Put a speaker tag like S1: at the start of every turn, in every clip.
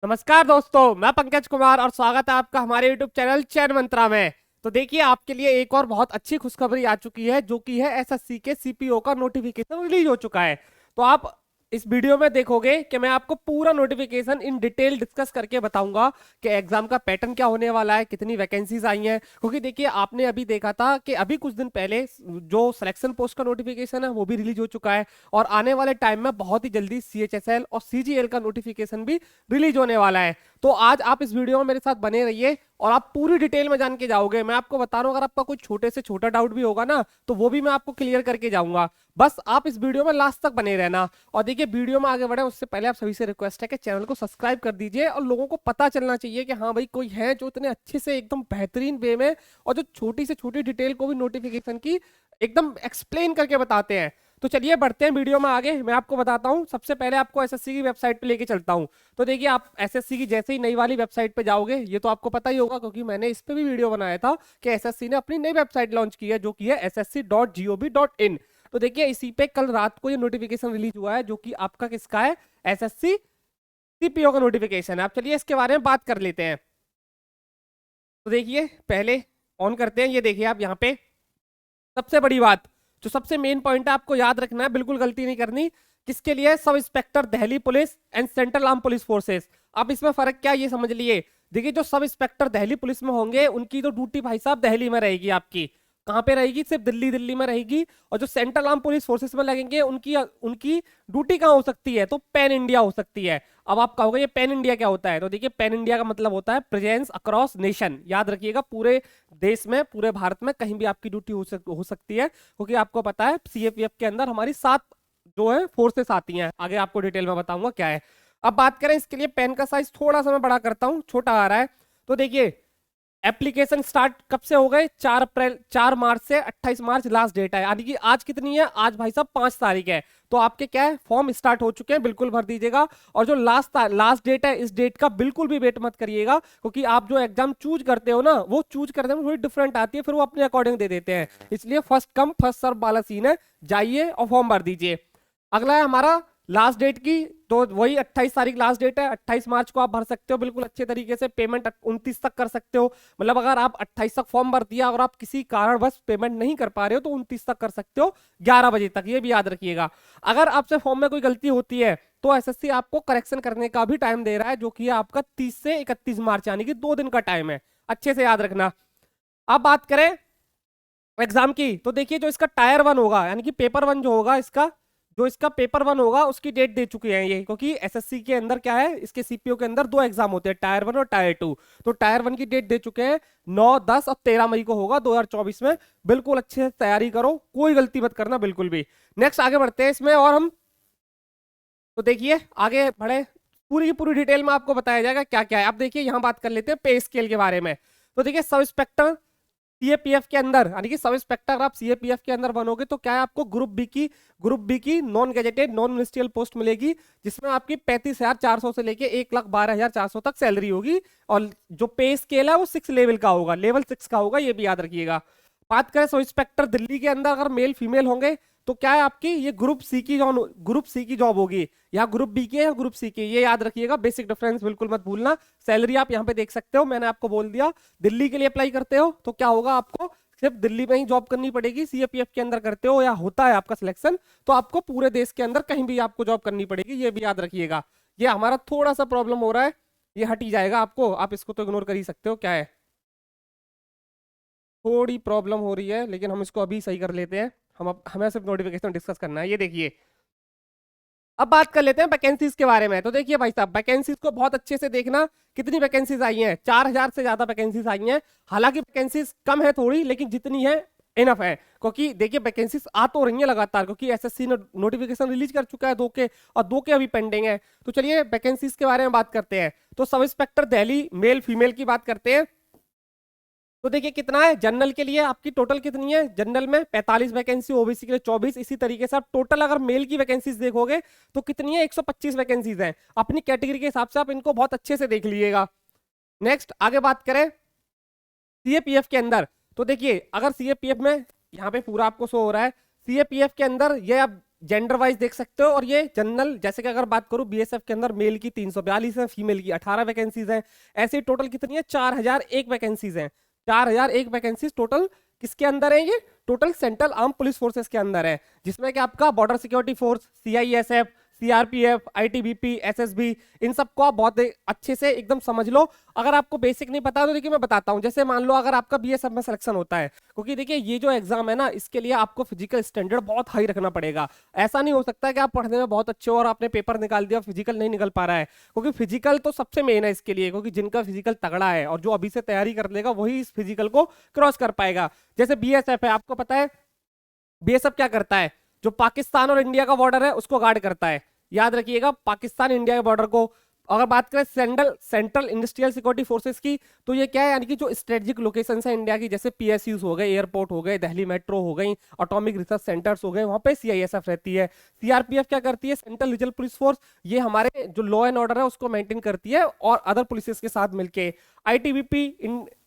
S1: नमस्कार दोस्तों, मैं पंकज कुमार और स्वागत है आपका हमारे YouTube चैनल चयन मंत्रा में। तो देखिए, आपके लिए एक और बहुत अच्छी खुशखबरी आ चुकी है, जो कि है एसएससी के सीपीओ का नोटिफिकेशन रिलीज हो चुका है। तो आप इस वीडियो में देखोगे कि मैं आपको पूरा नोटिफिकेशन इन डिटेल डिस्कस करके बताऊंगा कि एग्जाम का पैटर्न क्या होने वाला है, कितनी वैकेंसीज आई हैं। क्योंकि देखिए, आपने अभी देखा था कि अभी कुछ दिन पहले जो सिलेक्शन पोस्ट का नोटिफिकेशन है वो भी रिलीज हो चुका है, और आने वाले टाइम में बहुत ही जल्दी सीएचएसएल और सीजीएल का नोटिफिकेशन भी रिलीज होने वाला है। तो आज आप इस वीडियो में मेरे साथ बने रहिए और आप पूरी डिटेल में जान के जाओगे। मैं आपको बता रहा हूं, अगर आपका कोई छोटे से छोटा डाउट भी होगा ना, तो वो भी मैं आपको क्लियर करके जाऊंगा। बस आप इस वीडियो में लास्ट तक बने रहना। और देखिए, वीडियो में आगे बढ़े उससे पहले आप सभी से रिक्वेस्ट है कि चैनल को सब्सक्राइब कर दीजिए, और लोगों को पता चलना चाहिए कि हाँ भाई, कोई है जो इतने अच्छे से एकदम बेहतरीन वे में और जो छोटी से छोटी डिटेल को भी नोटिफिकेशन की एकदम एक्सप्लेन करके बताते हैं। तो चलिए बढ़ते हैं वीडियो में आगे। मैं आपको बताता हूं, सबसे पहले आपको एसएससी की वेबसाइट पे लेके चलता हूं। तो देखिए, आप एसएससी की जैसे ही नई वाली वेबसाइट पे जाओगे, ये तो आपको पता ही होगा क्योंकि मैंने इस पे भी वीडियो बनाया था कि एसएससी ने अपनी नई वेबसाइट लॉन्च की है, जो कि है ssc.gov.in। तो देखिए, इसी पे कल रात को ये नोटिफिकेशन रिलीज हुआ है, जो कि आपका किसका है, एसएससी सीपीओ का नोटिफिकेशन है। आप चलिए इसके बारे में बात कर लेते हैं। तो देखिए, पहले ऑन करते हैं। ये देखिए आप यहाँ पे सबसे बड़ी बात, जो सबसे मेन पॉइंट है, आपको याद रखना है, बिल्कुल गलती नहीं करनी। किसके लिए? Sub inspector Delhi police and central arm police forces. अब इसमें फर्क क्या है ये समझ लिए। देखिए, जो सब इंस्पेक्टर दिल्ली पुलिस में होंगे, उनकी तो ड्यूटी भाई साहब दिल्ली में रहेगी। आपकी कहाँ पे रहेगी? सिर्फ दिल्ली दिल्ली में रहेगी। और जो सेंट्रल आर्म पुलिस फोर्सेस में लगेंगे, उनकी उनकी ड्यूटी कहाँ हो सकती है? तो पैन इंडिया हो सकती है। अब आप कहोगे ये पैन इंडिया क्या होता है? तो देखिए, पैन इंडिया का मतलब होता है प्रेजेंस अक्रॉस नेशन। याद रखिएगा, पूरे देश में, पूरे भारत में कहीं भी आपकी ड्यूटी हो सकती है, क्योंकि आपको पता है सीएपीएफ के अंदर हमारी 7 जो है फोर्सेस आती हैं। आगे आपको डिटेल में बताऊंगा क्या है। अब बात करें इसके लिए, पेन का साइज थोड़ा सा मैं बड़ा करता हूं, छोटा आ रहा है। तो देखिए, एप्लीकेशन स्टार्ट कब से हो गए? 4 अप्रैल, 4 मार्च से 28 मार्च लास्ट डेट है। यानी कि आज कितनी है? आज भाई साहब 5 तारीख है। तो आपके क्या है, फॉर्म स्टार्ट हो चुके हैं, बिल्कुल भर दीजिएगा। और जो लास्ट डेट है, इस डेट का बिल्कुल भी वेट मत करिएगा, क्योंकि आप जो एग्जाम चूज करते हो ना, वो चूज करने में थोड़ी डिफरेंट आती है, फिर वो अपने अकॉर्डिंग दे देते हैं। इसलिए फर्स्ट कम फर्स्ट सर्व वाला सीन है, जाइए और फॉर्म भर दीजिए। अगला है हमारा लास्ट डेट की। तो वही 28 तारीख लास्ट डेट है। 28 मार्च को आप भर सकते हो बिल्कुल अच्छे तरीके से। पेमेंट 29 तक कर सकते हो। मतलब अगर आप 28 तक फॉर्म भर दिया और आप किसी कारणवश पेमेंट नहीं कर पा रहे हो, तो 29 तक कर सकते हो, 11 बजे तक। ये भी याद रखिएगा। अगर आपसे फॉर्म में कोई गलती होती है, तो एसएससी आपको करेक्शन करने का भी टाइम दे रहा है, जो कि है आपका 30 से 31 मार्च, यानी कि 2 दिन का टाइम है। अच्छे से याद रखना। अब बात करें एग्जाम की, तो देखिए, जो इसका टायर 1 होगा, यानी कि पेपर 1 जो होगा इसका, जो इसका पेपर 1 होगा, उसकी डेट दे चुके हैं ये। क्योंकि एसएससी के अंदर क्या है, इसके सीपीओ के अंदर 2 एग्जाम होते हैं, टायर 1 और टायर 2। तो टायर 1 की डेट दे चुके हैं, 9, 10 और 13 मई को होगा 2024 में। बिल्कुल अच्छे से तैयारी करो, कोई गलती मत करना बिल्कुल भी। नेक्स्ट आगे बढ़ते हैं इसमें, और हम तो देखिए आगे बढ़े, पूरी की पूरी डिटेल में आपको बताया जाएगा क्या क्या है। अब देखिए, यहाँ बात कर लेते हैं पे स्केल के बारे में। तो देखिए, सब इंस्पेक्टर सीएपीएफ के अंदर, यानी कि सब इंस्पेक्टर आप सीएपीएफ के अंदर बनोगे, तो क्या है, आपको ग्रुप बी की non gazetted non ministerial post मिलेगी, जिसमें आपकी 35,400 से लेके 1,12,400 तक सैलरी होगी। और जो पे स्केल है वो 6 लेवल का होगा, लेवल 6 का होगा, ये भी याद रखिएगा। बात करें सब इंस्पेक्टर दिल्ली के अंदर अगर मेल फीमेल होंगे, तो क्या है, आपकी ये ग्रुप सी की जॉब होगी, या ग्रुप बी की है या ग्रुप सी की, ये याद रखिएगा। बेसिक डिफरेंस बिल्कुल मत भूलना। सैलरी आप यहाँ पे देख सकते हो, मैंने आपको बोल दिया। दिल्ली के लिए अप्लाई करते हो तो क्या होगा, आपको सिर्फ दिल्ली में ही जॉब करनी पड़ेगी। सीएपीएफ के अंदर करते हो या होता है आपका सिलेक्शन, तो आपको पूरे देश के अंदर कहीं भी आपको जॉब करनी पड़ेगी, ये भी याद रखिएगा। ये हमारा थोड़ा सा प्रॉब्लम हो रहा है, ये हट ही जाएगा आपको, आप इसको तो इग्नोर कर ही सकते हो। क्या है, थोड़ी प्रॉब्लम हो रही है, लेकिन हम इसको अभी सही कर लेते हैं। हमें सिर्फ नोटिफिकेशन डिस्कस करना है। ये देखिए, अब बात कर लेते हैं वैकेंसीज के बारे में। तो देखिए भाई साहब, वैकेंसीज को बहुत अच्छे से देखना। कितनी वैकेंसीज आई हैं? 4,000 से ज्यादा वैकेंसीज आई हैं। हालांकि वैकेंसीज कम है थोड़ी, लेकिन जितनी है इनफ है। क्योंकि देखिए, वैकेंसीज आ तो रही है लगातार, क्योंकि एसएससी ने नोटिफिकेशन रिलीज कर चुका है 2 के, और 2 के अभी पेंडिंग है। तो चलिए वैकेंसीज के बारे में बात करते हैं। तो sub inspector Delhi male female की बात करते हैं। तो देखिए कितना है जनरल के लिए, आपकी टोटल कितनी है जनरल में? 45 वैकेंसी, ओबीसी के लिए 24। इसी तरीके से आप टोटल अगर मेल की वैकेंसीज देखोगे, तो कितनी है? 125 वैकेंसीज हैं। अपनी कैटेगरी के हिसाब से आप इनको बहुत अच्छे से देख लीजिएगा। नेक्स्ट आगे बात करें सीएपीएफ के अंदर। तो देखिए, अगर सीएपीएफ में, यहाँ पे पूरा आपको शो हो रहा है, सीएपीएफ के अंदर ये अब जेंडर वाइज देख सकते हो। और ये जनरल, जैसे कि अगर बात करूं बीएसएफ के अंदर मेल की 342 है, फीमेल की 18 वैकेंसीज है। ऐसे टोटल कितनी है? 4001 वैकेंसीज है। 4001 वैकेंसीज टोटल किसके अंदर है? ये total central arm police forces के अंदर है, जिसमें कि आपका border security force, CISF, CRPF, ITBP, SSB, इन सबको आप बहुत अच्छे से एकदम समझ लो। अगर आपको बेसिक नहीं पता तो देखिए मैं बताता हूं। जैसे मान लो अगर आपका बीएसएफ में सिलेक्शन होता है, क्योंकि देखिए ये जो एग्जाम है ना, इसके लिए आपको फिजिकल स्टैंडर्ड बहुत हाई रखना पड़ेगा। ऐसा नहीं हो सकता कि आप पढ़ने में बहुत अच्छे हो और आपने पेपर निकाल दिया, फिजिकल नहीं निकल पा रहा है, क्योंकि फिजिकल तो सबसे मेन है इसके लिए, क्योंकि जिनका फिजिकल तगड़ा है और जो अभी से तैयारी कर लेगा वही इस फिजिकल को क्रॉस कर पाएगा। जैसे बीएसएफ है, आपको पता है बीएसएफ क्या करता है? जो पाकिस्तान और इंडिया का बॉर्डर है उसको गार्ड करता है। याद रखिएगा, पाकिस्तान इंडिया के बॉर्डर को। अगर बात करें सेंट्रल इंडस्ट्रियल सिक्योरिटी फोर्सेस की, तो ये क्या है? यानी कि जो स्ट्रेटेजिक लोकेशंस है इंडिया की, जैसे पीएसयूज हो गए, एयरपोर्ट हो गए, दिल्ली मेट्रो हो गई, एटॉमिक रिसर्च सेंटर्स हो गए, वहां पे सीआईएसएफ रहती है। सीआरपीएफ क्या करती है? सेंट्रल रीजनल पुलिस फोर्स, ये हमारे जो लॉ एंड ऑर्डर है उसको मेंटेन करती है और अदर पुलिस के साथ मिलके। ITBP,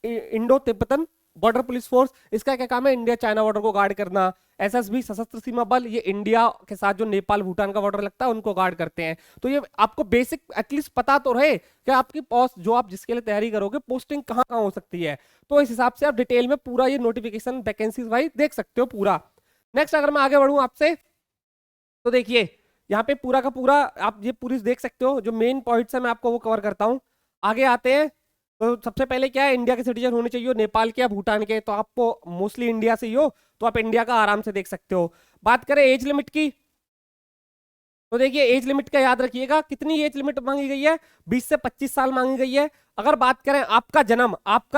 S1: Indo Tibetan border police force, इसका क्या काम है? इंडिया चाइना बॉर्डर को गार्ड करना। एसएसबी, सशस्त्र सीमा बल, ये इंडिया के साथ जो नेपाल भूटान का बॉर्डर लगता है उनको गार्ड करते हैं। तो ये आपको बेसिक एटलीस्ट पता तो रहे कि आपकी पोस्ट, जो आप जिसके लिए तैयारी करोगे, पोस्टिंग कहाँ कहाँ हो सकती है। तो इस हिसाब से आप डिटेल में पूरा ये नोटिफिकेशन वैकेंसीज वाइज देख सकते हो पूरा। नेक्स्ट अगर मैं आगे बढ़ूं आपसे, तो देखिए यहाँ पे पूरा का पूरा आप ये पूरी देख सकते हो। जो मेन पॉइंट्स है मैं आपको वो कवर करता हूँ। आगे आते हैं तो सबसे पहले क्या है? इंडिया के सिटीजन होने चाहिए, नेपाल के या भूटान के। तो आपको मोस्टली इंडिया से ही हो तो आप इंडिया का आराम से देख सकते हो। बात करें एज लिमिट की, तो देखिए एज लिमिट का याद रखिएगा, कितनी एज लिमिट मांगी गई है? 20 से 25 साल मांगी गई है। अगर बात करें आपका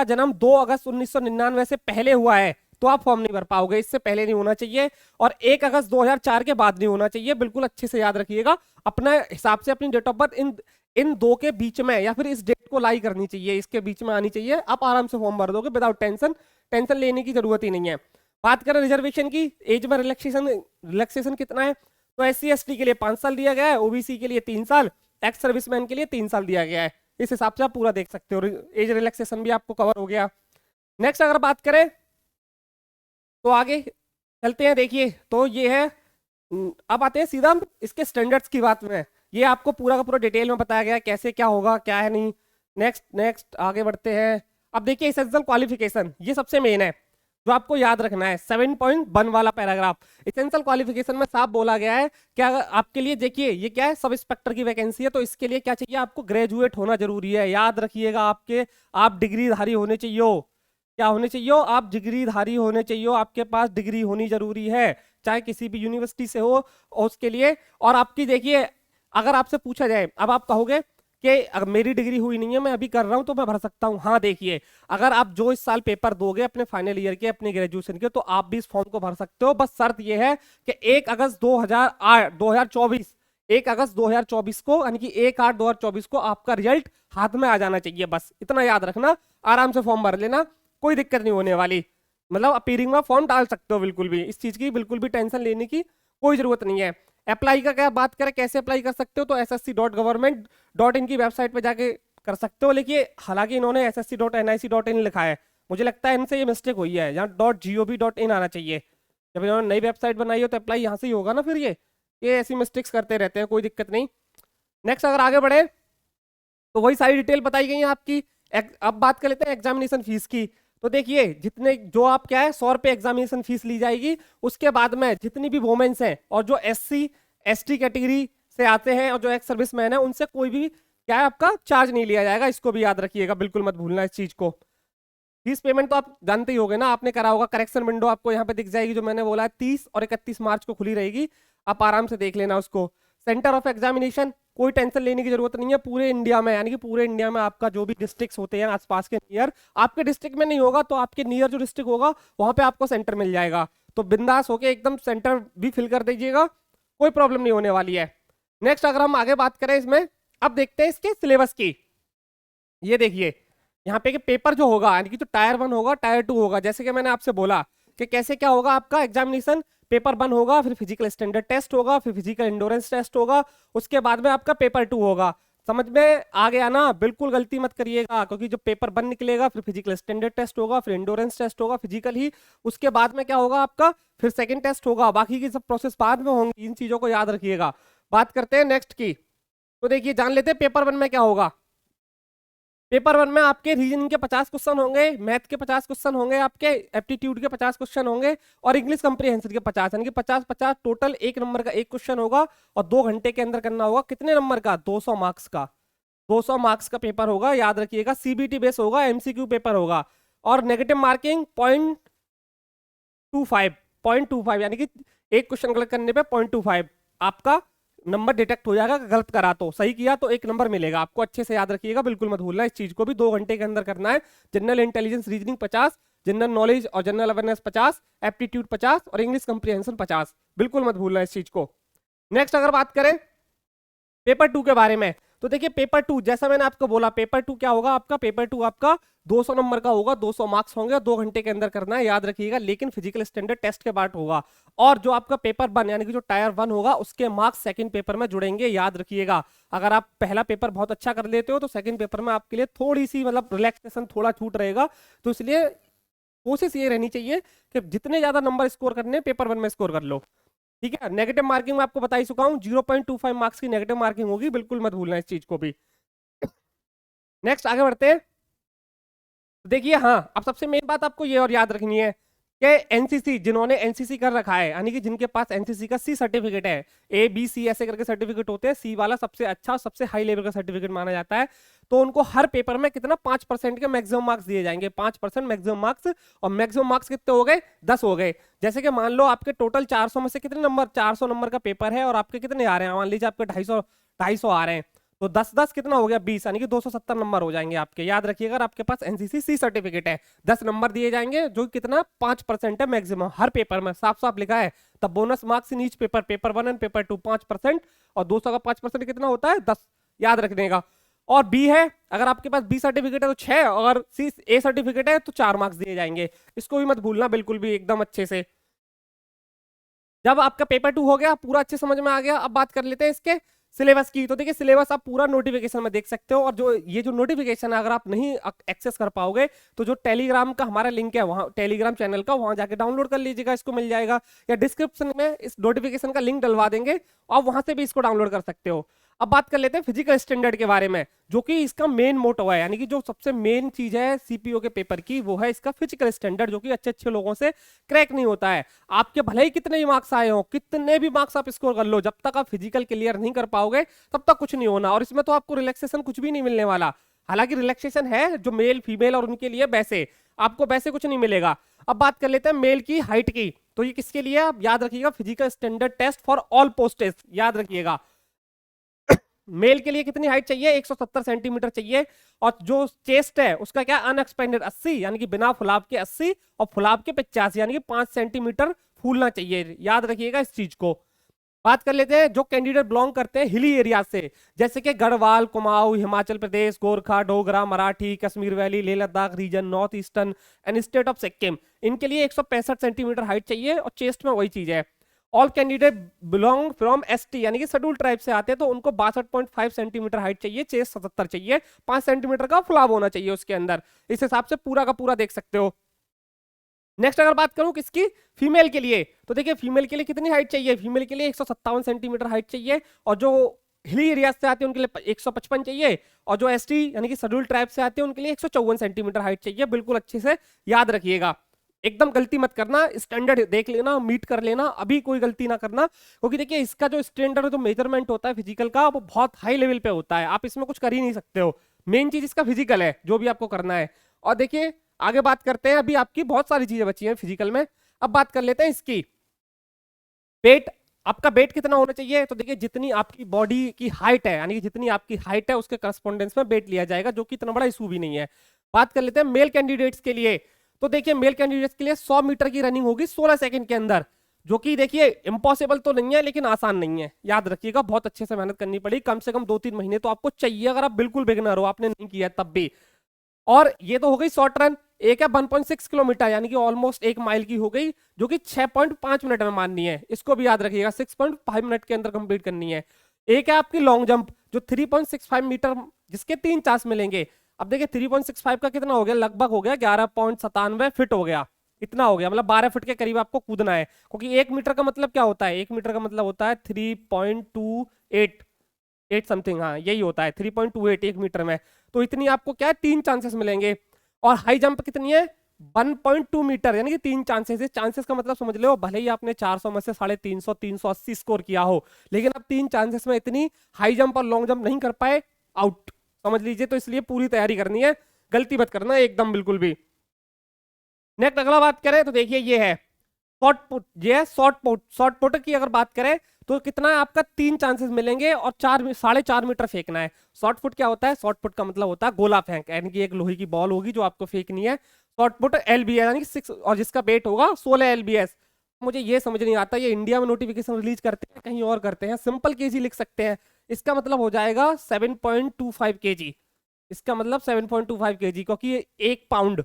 S1: जन्म 2 अगस्त 1999 से पहले हुआ है तो आप फॉर्म नहीं भर पाओगे, इससे पहले नहीं होना चाहिए। और 1 अगस्त 2004 के बाद नहीं होना चाहिए, बिल्कुल अच्छे से याद रखिएगा। अपने हिसाब से अपनी डेट ऑफ बर्थ इन दो के बीच में या फिर इस डेट को लाई करनी चाहिए, इसके बीच में आनी चाहिए। आप आराम से फॉर्म भर दोगे विदाउट टेंशन, टेंशन लेने की जरूरत ही नहीं है। बात करें रिजर्वेशन की, एज में रिलैक्सेशन कितना है? तो एससी एसटी के लिए 5 साल दिया गया है, ओबीसी के लिए 3 साल, एक्स सर्विसमैन के लिए 3 साल दिया गया है। इस हिसाब से आप पूरा देख सकते हो। एज रिलैक्सेशन भी आपको कवर हो गया। नेक्स्ट अगर बात करें तो आगे चलते हैं। देखिए तो ये है, अब आते हैं सीधा हम इसके स्टैंडर्ड्स की बात में। ये आपको पूरा का पूरा डिटेल में बताया गया है कैसे क्या होगा क्या है नहीं। नेक्स्ट आगे बढ़ते हैं। अब देखिए एसेंशियल क्वालिफिकेशन, ये सबसे मेन है जो आपको याद रखना है। 7.1 वाला पैराग्राफ, एसेंशियल क्वालिफिकेशन में साफ बोला गया है क्या आपके लिए। देखिए ये क्या है? सब इंस्पेक्टर की वैकेंसी है, तो इसके लिए क्या चाहिए? आपको ग्रेजुएट होना जरूरी है। याद रखिएगा, आप डिग्रीधारी होने चाहिए। क्या होने चाहिए? आप डिग्रीधारी होने चाहिए, आपके पास डिग्री होनी जरूरी है, चाहे किसी भी यूनिवर्सिटी से हो। और उसके लिए और आपकी देखिए, अगर आपसे पूछा जाए, अब आप कहोगे कि अगर मेरी डिग्री हुई नहीं है, मैं अभी कर रहा हूं तो मैं भर सकता हूं। हाँ देखिए, अगर आप जो इस साल पेपर दोगे अपने फाइनल ईयर के, अपने ग्रेजुएशन के, तो आप भी इस फॉर्म को भर सकते हो। बस शर्त यह है कि 1 अगस्त 2024 1 अगस्त 2024 को, यानी कि 1/8/2024 को आपका रिजल्ट हाथ में आ जाना चाहिए। बस इतना याद रखना, आराम से फॉर्म भर लेना, कोई दिक्कत नहीं होने वाली। मतलब अपीयरिंग में फॉर्म डाल सकते हो, बिल्कुल भी इस चीज की बिल्कुल भी टेंशन लेने की कोई जरूरत नहीं है। अप्लाई का क्या बात करें, कैसे अप्लाई कर सकते हो? तो ssc.government.in की वेबसाइट पे जाके कर सकते हो। लेकिन हालांकि इन्होंने ssc.nic.in लिखा है, मुझे लगता है इनसे ये मिस्टेक हुई है, यहाँ .gov.in आना चाहिए। जब इन्होंने नई वेबसाइट बनाई हो तो अप्लाई यहाँ से ही होगा ना। फिर ये ऐसी मिस्टेक्स करते रहते हैं, कोई दिक्कत नहीं। नेक्स्ट अगर आगे बढ़े तो वही सारी डिटेल बताई गई है आपकी। अब बात कर लेते हैं एग्जामिनेशन फीस की। तो देखिए जितने जो आप क्या है 100 रुपए एग्जामिनेशन फीस ली जाएगी। उसके बाद में जितनी भी वुमेन्स हैं और जो SC ST कैटेगरी से आते हैं और जो एक्स सर्विसमैन है, उनसे कोई भी क्या है आपका चार्ज नहीं लिया जाएगा। इसको भी याद रखिएगा, बिल्कुल मत भूलना इस चीज को। फीस पेमेंट तो आप जानते ही होगे ना, आपने करा होगा। करेक्शन विंडो आपको यहाँ पे दिख जाएगी, जो मैंने बोला है 30 और 31 मार्च को खुली रहेगी, आप आराम से देख लेना उसको। सेंटर ऑफ एग्जामिनेशन, कोई टेंशन लेने की जरूरत नहीं है। पूरे इंडिया में, यानी कि पूरे इंडिया में आपका जो भी डिस्ट्रिक्ट होते हैं आसपास के नियर, आपके डिस्ट्रिक्ट में नहीं होगा तो आपके नियर जो डिस्ट्रिक्ट होगा वहां पे आपको सेंटर मिल जाएगा। तो बिंदास होके एकदम सेंटर भी फिल कर दीजिएगा, कोई प्रॉब्लम नहीं होने वाली है। नेक्स्ट अगर हम आगे बात करें इसमें, अब देखते हैं इसके सिलेबस की। ये देखिए यहाँ पे कि पेपर जो होगा, यानी कि जो टायर 1 होगा, टायर 2 होगा, जैसे कि मैंने आपसे बोला कि कैसे क्या होगा आपका एग्जामिनेशन। पेपर 1 होगा, फिर फिजिकल स्टैंडर्ड टेस्ट होगा, फिर फिजिकल इंडोरेंस टेस्ट होगा, उसके बाद में आपका पेपर 2 होगा। समझ में आ गया ना? बिल्कुल गलती मत करिएगा, क्योंकि जो पेपर 1 निकलेगा फिर फिजिकल स्टैंडर्ड टेस्ट होगा, फिर इंडोरेंस टेस्ट होगा फिजिकल ही, उसके बाद में क्या होगा आपका, फिर सेकंड टेस्ट होगा, बाकी की सब प्रोसेस बाद में होंगी, इन चीजों को याद रखिएगा। बात करते हैं नेक्स्ट की। तो देखिए जान लेते हैं पेपर 1 में क्या होगा। पेपर 1 में आपके रीजनिंग के 50 क्वेश्चन होंगे, मैथ के 50 क्वेश्चन होंगे, आपके एप्टीट्यूड के 50 क्वेश्चन होंगे, और इंग्लिश कंप्रीहेंशन के 50, यानी कि 50-50 टोटल 1 नंबर का एक क्वेश्चन होगा, और 2 घंटे के अंदर करना होगा। कितने नंबर का? 200 मार्क्स का। 200 मार्क्स का पेपर होगा, याद रखिएगा। सीबीटी बेस होगा, एमसीक्यू पेपर होगा, और नेगेटिव मार्किंग 0.25 यानी कि एक क्वेश्चन गलत करने पे 0.25 आपका नंबर डिटेक्ट हो जाएगा। गलत करा तो, सही किया तो 1 नंबर मिलेगा आपको। अच्छे से याद रखिएगा, बिल्कुल मत भूलना इस चीज को भी। 2 घंटे के अंदर करना है। General intelligence reasoning 50, general knowledge और जनरल अवेयरनेस 50, एप्टीट्यूड 50 और इंग्लिश कंप्रीहेंशन 50। बिल्कुल मत भूलना इस चीज को। नेक्स्ट अगर बात करें पेपर 2 के बारे में, तो देखिए पेपर 2 जैसा मैंने आपको बोला, पेपर 2 क्या होगा आपका? पेपर 2 आपका 200 नंबर का होगा, 200 मार्क्स होंगे, 2 घंटे के अंदर करना है, याद रखिएगा। लेकिन फिजिकल स्टैंडर्ड टेस्ट के बाद होगा। और जो आपका पेपर 1 यानी कि जो टायर 1 होगा, उसके मार्क्स सेकंड पेपर में जुड़ेंगे, याद रखिएगा। अगर आप पहला पेपर बहुत अच्छा कर लेते हो तो सेकंड पेपर में आपके लिए थोड़ी सी मतलब रिलैक्सेशन, थोड़ा छूट रहेगा। तो इसलिए कोशिश ये रहनी चाहिए कि जितने ज्यादा नंबर स्कोर करने पेपर 1 में स्कोर कर लो, ठीक है। नेगेटिव मार्किंग में आपको बता ही चुका हूं, 0.25 मार्क्स की नेगेटिव मार्किंग होगी, बिल्कुल मत भूलना इस चीज को भी। नेक्स्ट आगे बढ़ते हैं। देखिए हाँ, अब सबसे मेन बात आपको ये और याद रखनी है कि एनसीसी, जिन्होंने एनसीसी कर रखा है, यानी कि जिनके पास एनसीसी का सी सर्टिफिकेट है, ए बी सी ऐसे करके सर्टिफिकेट होते हैं, सी वाला सबसे अच्छा, सबसे हाई लेवल का सर्टिफिकेट माना जाता है। तो उनको हर पेपर में कितना 5% के मैक्सिमम मार्क्स दिए जाएंगे, 5% मैक्सिमम मार्क्स। और मैक्सिमम मार्क्स कितने हो गए? 10 हो गए। जैसे कि मान लो आपके टोटल 400 में से कितने नंबर, 400 नंबर का पेपर है, और आपके कितने आ रहे हैं, मान लीजिए आपके 250 आ रहे हैं, तो 10-10 कितना हो गया? 20, यानी कि 270 नंबर हो जाएंगे आपके। याद रखिएगा, अगर आपके पास एनसीसी सी सर्टिफिकेट है, 10 नंबर दिए जाएंगे, जो कितना 5% है मैक्सिमम हर पेपर में, साफ साफ लिखा है। तब bonus marks in each paper, paper 1 and paper 2 5%, और 200 का 5% कितना होता है? 10, याद रखने का। और बी है, अगर आपके पास बी सर्टिफिकेट है तो 6, और सी ए सर्टिफिकेट है तो 4 मार्क्स दिए जाएंगे। इसको भी मत भूलना बिल्कुल भी, एकदम अच्छे से। जब आपका पेपर 2 हो गया, पूरा अच्छे समझ में आ गया, अब बात कर लेते हैं इसके सिलेबस की। तो देखिए सिलेबस आप पूरा नोटिफिकेशन में देख सकते हो, और जो ये जो नोटिफिकेशन है अगर आप नहीं एक्सेस कर पाओगे तो जो टेलीग्राम का हमारा लिंक है, वहां टेलीग्राम चैनल का, वहां जाके डाउनलोड कर लीजिएगा, इसको मिल जाएगा, या डिस्क्रिप्शन में इस नोटिफिकेशन का लिंक डलवा देंगे, आप वहां से भी इसको डाउनलोड कर सकते हो। अब बात कर लेते हैं फिजिकल स्टैंडर्ड के बारे में, जो कि इसका मेन मोटो है, यानी कि जो सबसे मेन चीज है सीपीओ के पेपर की, वो है इसका फिजिकल स्टैंडर्ड, जो कि अच्छे अच्छे लोगों से क्रैक नहीं होता है। आपके भले ही कितने ही मार्क्स आए हो, कितने भी मार्क्स आप स्कोर कर लो, जब तक आप फिजिकल क्लियर नहीं कर पाओगे तब तक कुछ नहीं होना। और इसमें तो आपको रिलैक्सेशन कुछ भी नहीं मिलने वाला। हालांकि रिलैक्सेशन है जो मेल फीमेल और उनके लिए, वैसे आपको वैसे कुछ नहीं मिलेगा। अब बात कर लेते हैं मेल की हाइट की। तो ये किसके लिए? आप याद रखिएगा, physical standard test for all postage, याद रखिएगा। मेल के लिए कितनी हाइट चाहिए? 170 सेंटीमीटर चाहिए। और जो चेस्ट है उसका क्या? अनएक्सपेंडेड 80, यानी कि बिना फुलाव के 80, और फुलाव के 85, यानी कि 5 सेंटीमीटर फूलना चाहिए, याद रखिएगा इस चीज को। बात कर लेते हैं जो कैंडिडेट बिलोंग करते हैं हिली एरिया से, जैसे कि Garhwal, Kumaon, Himachal Pradesh, Gorkha, Dogra, Marathi, Kashmir valley, Leh Ladakh region, north eastern and state of Sikkim, इनके लिए 165 सेंटीमीटर हाइट चाहिए, और चेस्ट में वही चीज है। All candidate belong from ST, यानी कि शेड्यूल ट्राइब से आते हैं, तो उनको 62.5 सेंटीमीटर हाइट चाहिए, चेस्ट 77 चाहिए, 5 सेंटीमीटर का फुलाव होना चाहिए उसके अंदर। इस हिसाब से पूरा का पूरा देख सकते हो। नेक्स्ट अगर बात करूं किसकी? फीमेल के लिए, तो देखिए फीमेल के लिए कितनी हाइट चाहिए? फीमेल के लिए 157 सेंटीमीटर हाइट चाहिए, और जो हिली एरिया से आते हैं उनके लिए 155 चाहिए, और जो एसटी यानी कि शेड्यूल ट्राइब से आते हैं उनके लिए 154 सेंटीमीटर हाइट चाहिए। बिल्कुल अच्छे से याद रखिएगा, एकदम गलती मत करना, स्टैंडर्ड देख लेना, मीट कर लेना, अभी कोई गलती ना करना, क्योंकि देखिए इसका जो स्टैंडर्ड जो मेजरमेंट होता है फिजिकल का, वो बहुत हाई लेवल पे होता है, आप इसमें कुछ कर ही नहीं सकते हो। मेन चीज इसका फिजिकल है, जो भी आपको करना है। और देखिए आगे बात करते हैं, अभी आपकी बहुत सारी चीजें बची हैं फिजिकल में। अब बात कर लेते हैं इसकी वेट। आपका वेट कितना होना चाहिए? तो देखिए जितनी आपकी बॉडी की हाइट है, यानी कि जितनी आपकी हाइट है उसके करस्पॉन्डेंस में वेट लिया जाएगा, जो कि इतना बड़ा इशू भी नहीं है। बात कर लेते हैं मेल कैंडिडेट्स के लिए। तो देखिए मेल कैंडिडेट्स के लिए 100 मीटर की रनिंग होगी 16 सेकंड के अंदर, जो कि देखिए इम्पॉसिबल तो नहीं है लेकिन आसान नहीं है, याद रखिएगा। बहुत अच्छे से मेहनत करनी पड़ेगी, कम से कम 2-3 महीने तो आपको चाहिए, अगर आप बिल्कुल बिगिनर हो, आपने नहीं किया तब भी। और ये तो हो गई शॉर्ट रन। एक है 1.6 किलोमीटर, यानी कि ऑलमोस्ट 1 माइल की हो गई, जो कि 6.5 मिनट में माननी है, इसको भी याद रखिएगा, 6.5 मिनट के अंदर कंप्लीट करनी है। एक है आपकी लॉन्ग जंप जो 3.65 मीटर, जिसके 3 चांस मिलेंगे। अब देखिए 3.65 का कितना हो गया, लगभग हो गया 11.97 फीट हो गया, इतना हो गया, मतलब 12 फीट के करीब आपको कूदना है, क्योंकि 1 मीटर का मतलब क्या होता है, 1 मीटर का मतलब होता है 3.28 8 समथिंग, हाँ यही होता है 3.28 1 मीटर में। तो इतनी आपको क्या है, 3 चांसेस मिलेंगे। और हाई जंप कितनी है, 1.2 मीटर, यानी कि 3 चांसेस है। चांसेस का मतलब समझ लो, भले ही आपने 400 में से 350 380 स्कोर किया हो, लेकिन आप 3 चांसेस में इतनी हाई जंप और लॉन्ग जंप नहीं कर पाए, आउट समझ लीजिए। तो इसलिए पूरी तैयारी करनी है, गलती मत करना एकदम बिल्कुल भी। नेक्स्ट अगला बात करें तो देखिए ये है शॉर्ट पुट, ये है शॉर्ट पुट। शॉर्ट पुट की अगर बात करें तो कितना है आपका, 3 चांसेस मिलेंगे और 4.5 मीटर फेंकना है। शॉर्ट पुट क्या होता है, शॉर्ट पुट का मतलब होता है गोला फेंक, यानी कि एक लोहे की बॉल होगी जो आपको फेंकनी है। शॉर्ट पुट एलबीएस यानी कि 6, और जिसका वेट होगा 16 एलबीएस। मुझे ये समझ नहीं आता, ये इंडिया में नोटिफिकेशन रिलीज करते हैं कहीं और करते हैं, सिंपल केजी लिख सकते हैं। इसका मतलब हो जाएगा 7.25 केजी, इसका मतलब 7.25 केजी, क्योंकि ये 1 पाउंड,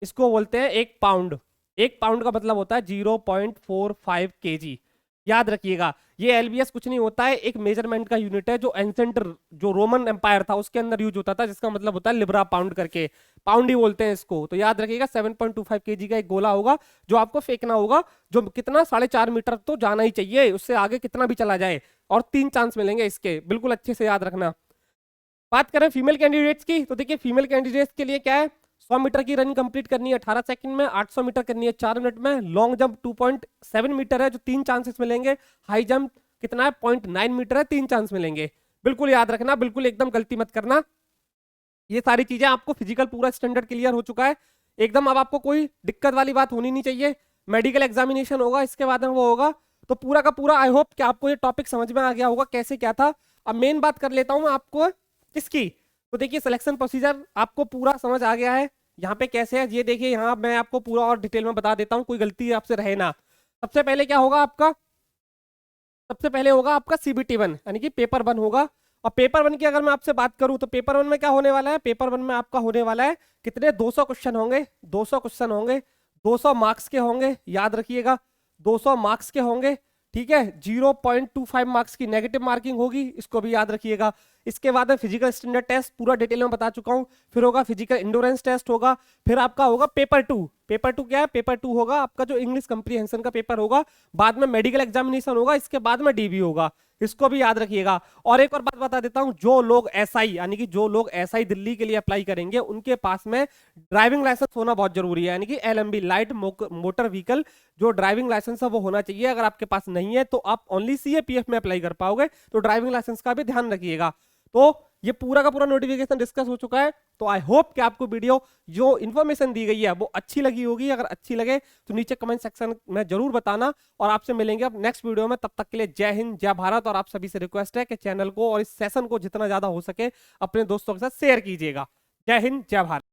S1: इसको बोलते हैं 1 पाउंड। 1 पाउंड का मतलब होता है 0.45 केजी। याद रखिएगा, ये एलबीएस कुछ नहीं होता है, एक मेजरमेंट का यूनिट है जो एंसेंट, जो रोमन एम्पायर था उसके अंदर यूज होता था, जिसका मतलब होता है लिब्रा पाउंड करके, पाउंड ही बोलते हैं इसको। तो याद रखिएगा 7.25 केजी का एक गोला होगा जो आपको फेंकना होगा, जो कितना 4.5 मीटर तो जाना ही चाहिए, उससे आगे कितना भी चला जाए। और 3 चांस मिलेंगे इसके, बिल्कुल अच्छे से याद रखना। बात करें फीमेल कैंडिडेट्स की तो देखिए फीमेल कैंडिडेट्स के लिए क्या है, 100 मीटर की रन कंप्लीट करनी है 18 सेकंड में, 800 मीटर करनी है 4 मिनट में, लॉन्ग जंप 2.7 मीटर है जो 3 चांसेस मिलेंगे, हाई जंप कितना है 0.9 मीटर है, 3 चांस मिलेंगे। बिल्कुल याद रखना, बिल्कुल एकदम गलती मत करना। ये सारी चीजें आपको फिजिकल पूरा स्टैंडर्ड क्लियर हो चुका है एकदम, अब आपको कोई दिक्कत वाली बात होनी नहीं चाहिए। मेडिकल एग्जामिनेशन होगा इसके बाद में वो होगा, तो पूरा का पूरा आई होप कि आपको ये टॉपिक समझ में आ गया होगा कैसे क्या था। अब मेन बात कर लेता हूं मैं आपको किसकी, तो देखिए सिलेक्शन प्रोसीजर आपको पूरा समझ आ गया है। यहाँ पे कैसे है ये देखिए, यहाँ मैं आपको पूरा और डिटेल में बता देता हूँ, कोई गलती आपसे रहे ना। सबसे पहले क्या होगा आपका, सबसे पहले होगा आपका CBT 1 यानी कि पेपर 1 होगा। और पेपर 1 की अगर मैं आपसे बात करूं तो पेपर 1 में क्या होने वाला है, पेपर 1 में आपका होने वाला है कितने, 200 क्वेश्चन होंगे, 200 क्वेश्चन होंगे, 200 मार्क्स के होंगे, याद रखिएगा 200 मार्क्स के होंगे। ठीक है, 0.25 मार्क्स की नेगेटिव मार्किंग होगी, इसको भी याद रखिएगा। इसके बाद में फिजिकल स्टैंडर्ड टेस्ट पूरा डिटेल में बता चुका हूं, फिर होगा फिजिकल इंडोरेंस टेस्ट होगा, फिर आपका होगा पेपर 2। पेपर 2 क्या है, पेपर 2 होगा आपका जो इंग्लिश कंप्रीहेंशन का पेपर होगा, बाद में मेडिकल एग्जामिनेशन होगा, इसके बाद में डीबी होगा, इसको भी याद रखिएगा। और एक और बात बता देता हूं, जो लोग एसआई यानी कि जो लोग एसआई दिल्ली के लिए अप्लाई करेंगे उनके पास में ड्राइविंग लाइसेंस होना बहुत जरूरी है, यानी कि एलएमबी लाइट मोटर व्हीकल जो ड्राइविंग लाइसेंस है वो होना चाहिए। अगर आपके पास नहीं है तो आप ओनली सीएपीएफ में अप्लाई कर पाओगे, तो ड्राइविंग लाइसेंस का भी ध्यान रखिएगा। तो ये पूरा का पूरा नोटिफिकेशन डिस्कस हो चुका है। तो आई होप कि आपको वीडियो जो इन्फॉर्मेशन दी गई है वो अच्छी लगी होगी, अगर अच्छी लगे तो नीचे कमेंट सेक्शन में जरूर बताना। और आपसे मिलेंगे अब नेक्स्ट वीडियो में, तब तक के लिए जय हिंद जय भारत। और आप सभी से रिक्वेस्ट है कि चैनल को और इस सेशन को जितना ज्यादा हो सके अपने दोस्तों के साथ शेयर कीजिएगा। जय हिंद जय भारत।